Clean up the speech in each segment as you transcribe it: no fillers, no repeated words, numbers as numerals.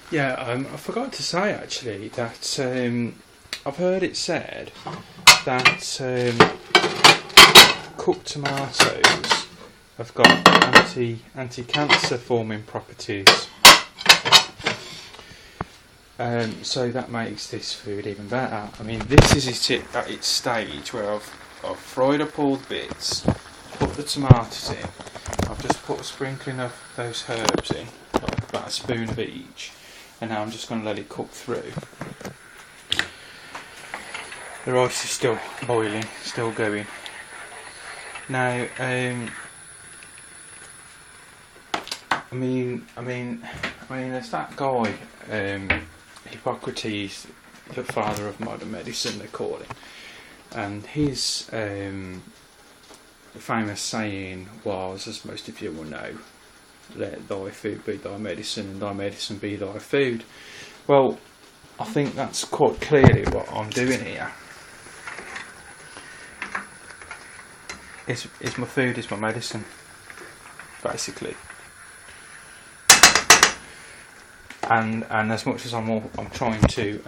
Yeah, I forgot to say actually that I've heard it said that cooked tomatoes have got anti-cancer forming properties. So that makes this food even better. I mean, this is it at its stage where I've fried up all the bits, put the tomatoes in. I've just put a sprinkling of those herbs in, like about a spoon of each, and now I'm just going to let it cook through. The rice is still boiling, still going. Now, I mean, there's that guy, Hippocrates, the father of modern medicine, they call him, and his famous saying was, as most of you will know, "Let thy food be thy medicine, and thy medicine be thy food." Well, I think that's quite clearly what I'm doing here. Is my food is my medicine, basically. And as much as I'm trying to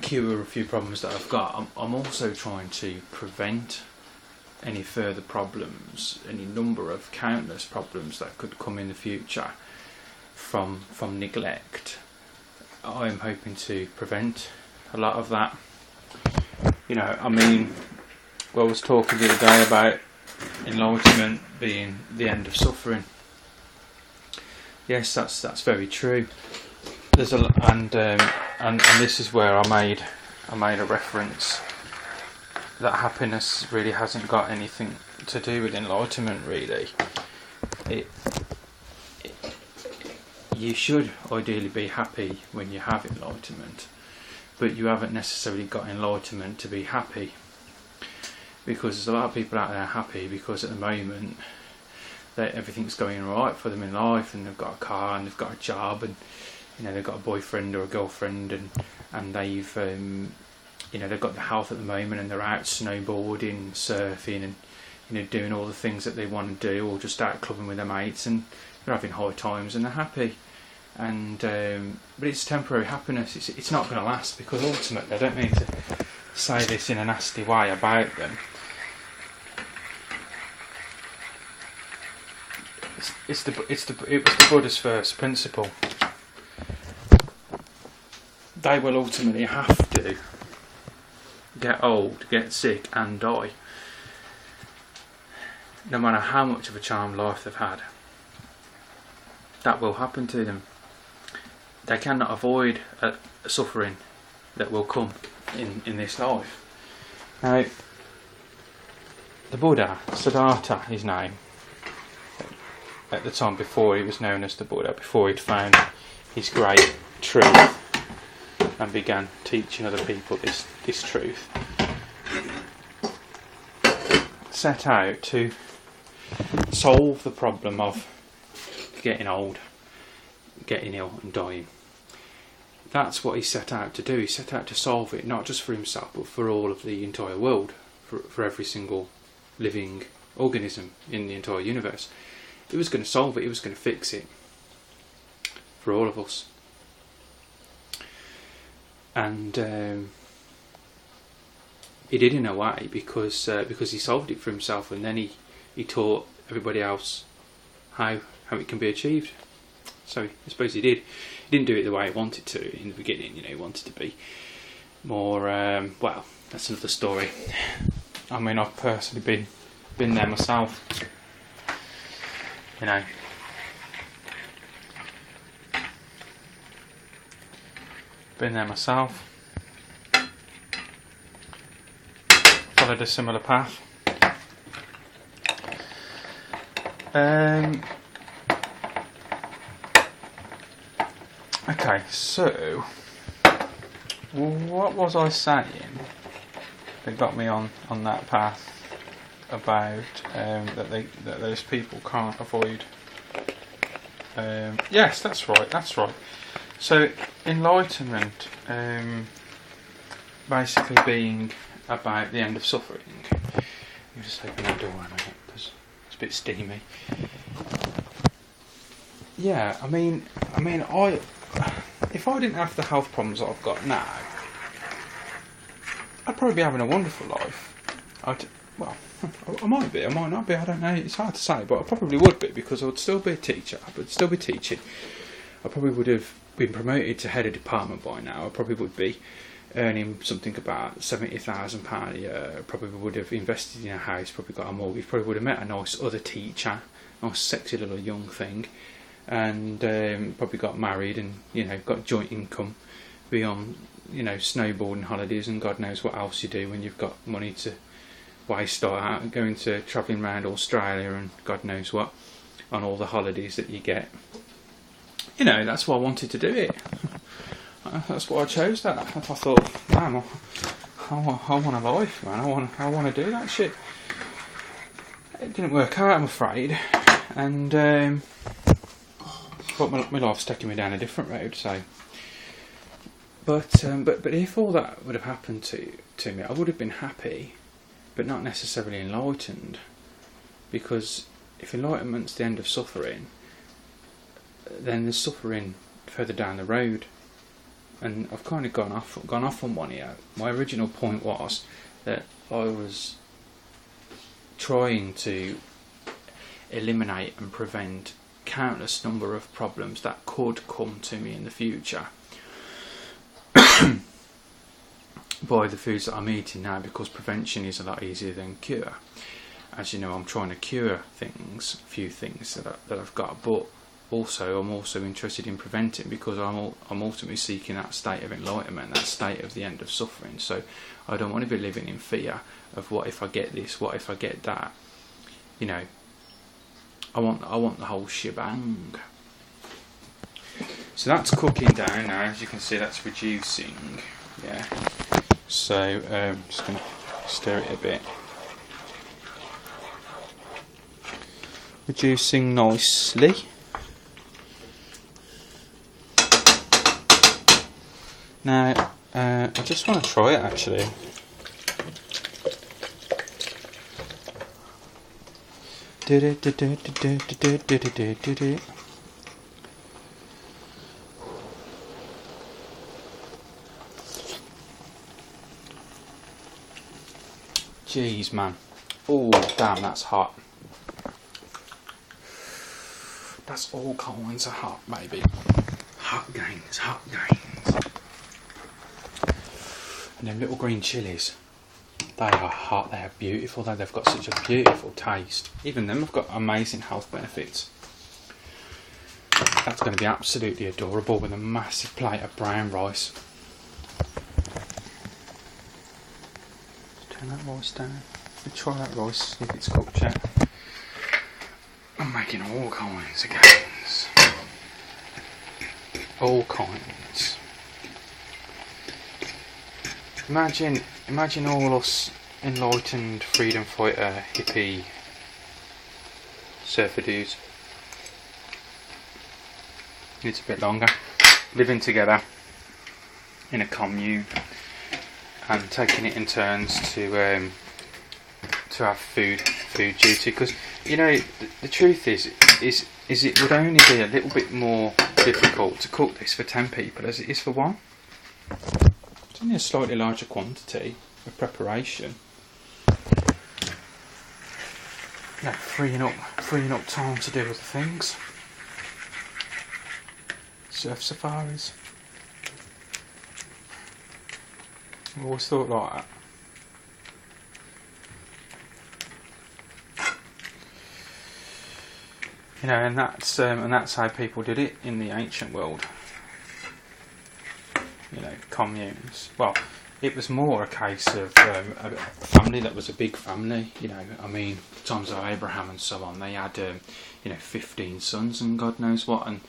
cure a few problems that I've got, I'm also trying to prevent any further problems, any number of countless problems that could come in the future from neglect. I'm hoping to prevent a lot of that. You know, I mean, I was talking the other day about enlightenment being the end of suffering. Yes, that's very true. There's and this is where I made a reference that happiness really hasn't got anything to do with enlightenment. Really, you should ideally be happy when you have enlightenment, but you haven't necessarily got enlightenment to be happy, because there's a lot of people out there happy because at the moment everything's going right for them in life, and they've got a car and they've got a job, and they've got a boyfriend or a girlfriend, and they've they've got the health at the moment, and they're out snowboarding, surfing, and doing all the things that they want to do, or just out clubbing with their mates, and they're having high times and they're happy. And but it's temporary happiness. It's not going to last, because ultimately, I don't mean to say this in a nasty way about them. It was the Buddha's first principle. They will ultimately have to get old, get sick, and die, no matter how much of a charmed life they've had. That will happen to them. They cannot avoid a suffering that will come in this life. Now, the Buddha, Siddhartha, his name, at the time before he was known as the Buddha, before he'd found his great truth and began teaching other people this truth, set out to solve the problem of getting old, getting ill and dying. That's what he set out to do. He set out to solve it, not just for himself, but for all of the entire world, for every single living organism in the entire universe. He was going to solve it, he was going to fix it for all of us. And he did, in a way, because he solved it for himself, and then he taught everybody else how it can be achieved. So I suppose he did. He didn't do it the way he wanted to in the beginning. He wanted to be more. Well, that's another story. I mean, I've personally been there myself. Been there myself. Followed a similar path. Okay, so what was I saying that got me on that path about that those people can't avoid? Yes, that's right. So enlightenment, basically being about the end of suffering. You just open that door a minute because it's a bit steamy. Yeah, I mean, if I didn't have the health problems that I've got now, I'd probably be having a wonderful life. Well, I might be, I might not be, I don't know, it's hard to say, but I probably would be, because I would still be a teacher, I would still be teaching. I probably would have been promoted to head of department by now. I probably would be earning something about £70,000 a year. I probably would have invested in a house, probably got a mortgage, probably would have met a nice other teacher, nice sexy little young thing, and probably got married and, you know, got joint income, be on, you know, snowboarding holidays and God knows what else you do when you've got money to waste out, going to travelling around Australia and God knows what on all the holidays that you get. You know, that's why I wanted to do it. That's why I chose that. I thought, damn, I want a life, man. I want to do that shit. It didn't work out, I'm afraid, and but my life's taking me down a different road. So, but if all that would have happened to me, I would have been happy, but not necessarily enlightened, because if enlightenment's the end of suffering, then there's suffering further down the road. And I've kind of gone off on one here. My original point was that I was trying to eliminate and prevent countless number of problems that could come to me in the future by the foods that I'm eating now, because prevention is a lot easier than cure. As you know, I'm trying to cure things, a few things that I've got, but I'm also interested in preventing, because I'm ultimately seeking that state of enlightenment, that state of the end of suffering. So I don't want to be living in fear of what if I get this, what if I get that. You know, I want the whole shebang. So that's cooking down now. As you can see, that's reducing. Yeah. So just going to stir it a bit. Reducing nicely. Now, I just want to try it actually. Jeez, man. Oh, damn, that's hot. That's all kinds of hot, baby. Hot gains, hot gains. And them little green chilies, they are hot, they are beautiful, they've got such a beautiful taste. Even them have got amazing health benefits. That's going to be absolutely adorable with a massive plate of brown rice. Turn that rice down. Let's try that rice, see if it's cooked yet. I'm making all kinds of gains. All kinds. Imagine all us enlightened freedom fighter, hippie, surfer dudes. It's a bit longer. Living together in a commune and taking it in turns to have food duty. Because you know the truth is it would only be a little bit more difficult to cook this for 10 people as it is for one. It's only a slightly larger quantity of preparation. You know, freeing up time to do other things. Surf safaris. I've always thought like that. You know, and that's how people did it in the ancient world. You know, communes. Well, it was more a case of a family that was a big family. You know, I mean, times of Abraham and so on, they had 15 sons and God knows what, and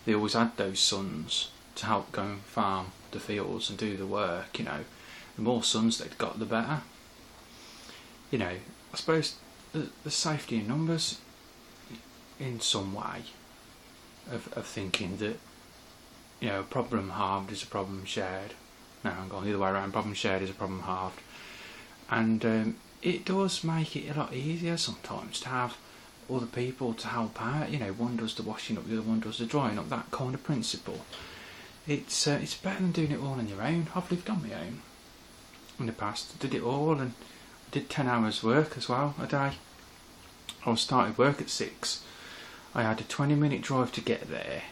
they always had those sons to help go and farm the fields and do the work. You know, the more sons they'd got, the better. You know, I suppose the safety in numbers, in some way, of thinking that, you know, a problem halved is a problem shared. No, I'm going the other way around. Problem shared is a problem halved. And it does make it a lot easier sometimes to have other people to help out. You know, one does the washing up, the other one does the drying up, that kind of principle. it's better than doing it all on your own. I've lived on my own in the past. I did it all, and I did 10 hours work as well a day. I started work at 6. I had a 20-minute drive to get there.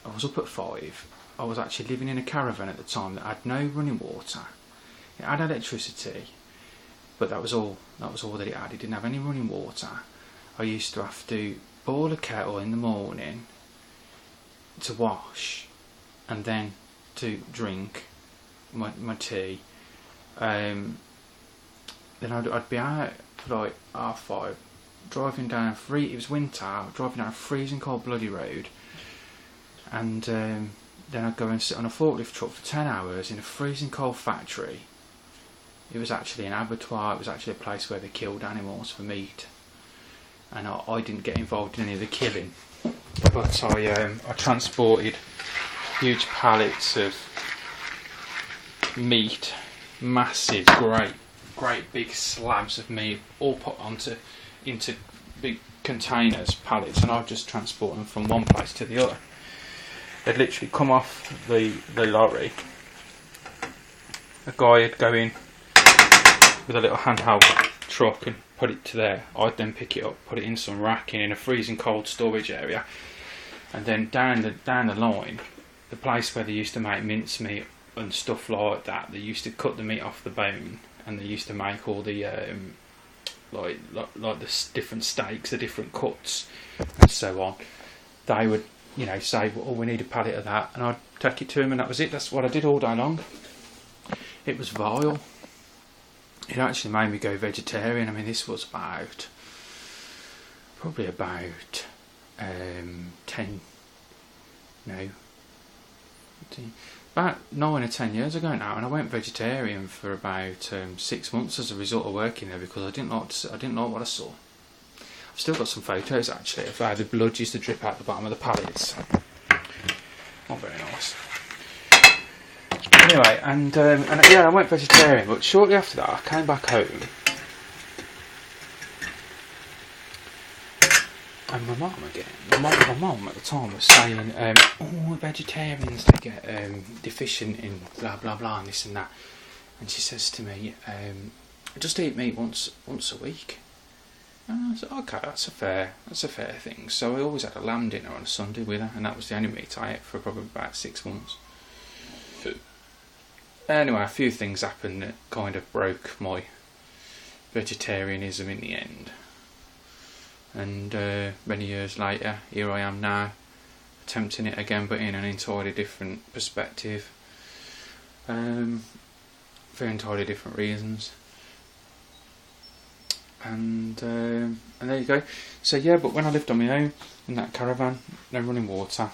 I was up at 5. I was actually living in a caravan at the time that had no running water. It had electricity, but that was all that it had. It didn't have any running water. I used to have to boil a kettle in the morning to wash, and then to drink my tea. Then I'd be out for like 5:30, driving down it was winter, driving down a freezing cold bloody road, and then I'd go and sit on a forklift truck for 10 hours in a freezing cold factory. It was actually an abattoir. It was actually a place where they killed animals for meat, and I didn't get involved in any of the killing, but I transported huge pallets of meat, massive, great big slabs of meat, all put into big containers, pallets, and I'd just transport them from one place to the other. They'd literally come off the lorry. A guy would go in with a little handheld truck and put it to there. I'd then pick it up, put it in some racking in a freezing cold storage area, and then down the line, the place where they used to make mincemeat and stuff like that, they used to cut the meat off the bone, and they used to make all the like the different steaks, the different cuts, and so on. They would, say, "Oh, we need a pallet of that," and I'd take it to them, and that was it. That's what I did all day long. It was vile. It actually made me go vegetarian. I mean, this was probably about about 9 or 10 years ago now, and I went vegetarian for about 6 months as a result of working there, because I didn't like what I saw. I've still got some photos actually of how the blood used to drip out the bottom of the pallets. Not very nice. Anyway, and I went vegetarian, but shortly after that I came back home, and my mum at the time was saying, vegetarians, they get deficient in blah blah blah and this and that, and she says to me, just eat meat once a week. And I said, okay, that's a fair thing. So I always had a lamb dinner on a Sunday with her, and that was the only meat I ate for probably about 6 months. Anyway, a few things happened that kind of broke my vegetarianism in the end. And many years later, here I am now, attempting it again, but in an entirely different perspective, for entirely different reasons. And there you go. So yeah, but when I lived on my own in that caravan, no running water,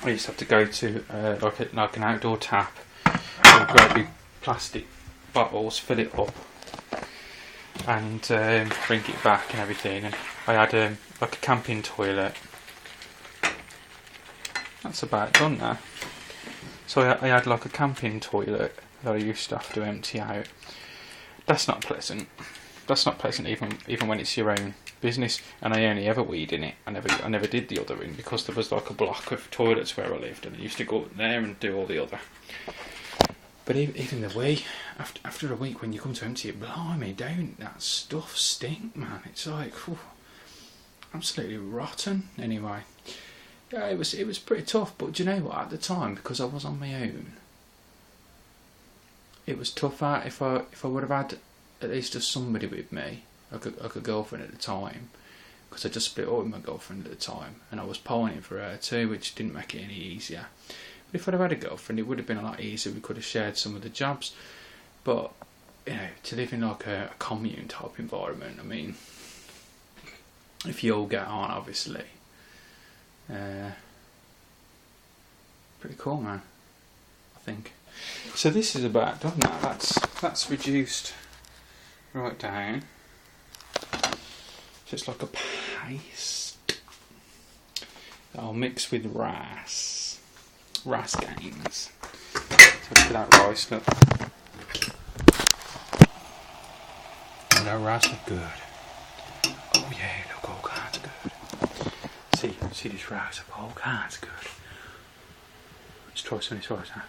I used to have to go to like an outdoor tap, with great big plastic bottles, fill it up, and bring it back and everything. And I had like a camping toilet. That's about done now. So I had like a camping toilet that I used to have to empty out. That's not pleasant. That's not pleasant even when it's your own business. And I only ever weed in it. I never did the other in, because there was like a block of toilets where I lived, and I used to go up there and do all the other. But even the wee, after a week when you come to empty it, blimey, don't that stuff stink, man? It's like, absolutely rotten. Anyway, yeah, it was pretty tough. But do you know what? At the time, because I was on my own, it was tougher. If I would have had at least just somebody with me, like a girlfriend at the time, because I just split up with my girlfriend at the time, and I was pining for her too, which didn't make it any easier. But if I'd have had a girlfriend, it would have been a lot easier. We could have shared some of the jobs. But to live in like a commune type environment, I mean, if you all get on, obviously, pretty cool, man, I think. So this is about done now. That's reduced right down. Just like a paste. I'll mix with rice gains. So look at that rice, look. Oh, that rice look good. Oh yeah, look, all kinds of good. See this rice look all kinds of good. Let's try some of this right now.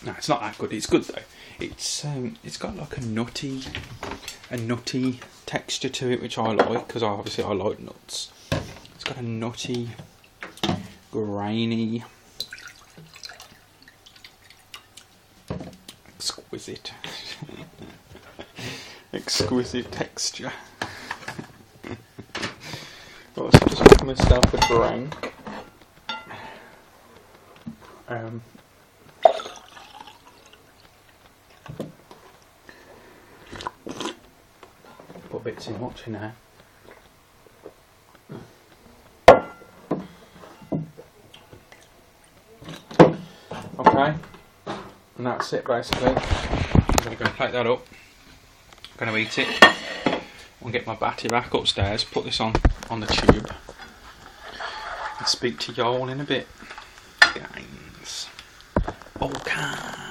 No, it's not that good. It's good though. It's got like a nutty texture to it, which I like because obviously I like nuts. It's got a nutty, grainy, exquisite texture. Right, so just give myself a drink. Put a bit too much in there. Okay, and that's it basically. I'm going to go plate that up. I'm going to eat it. I'll get my battery back upstairs, put this on the tube, and speak to y'all in a bit. Gaaaaaaaaaaainz. Okay.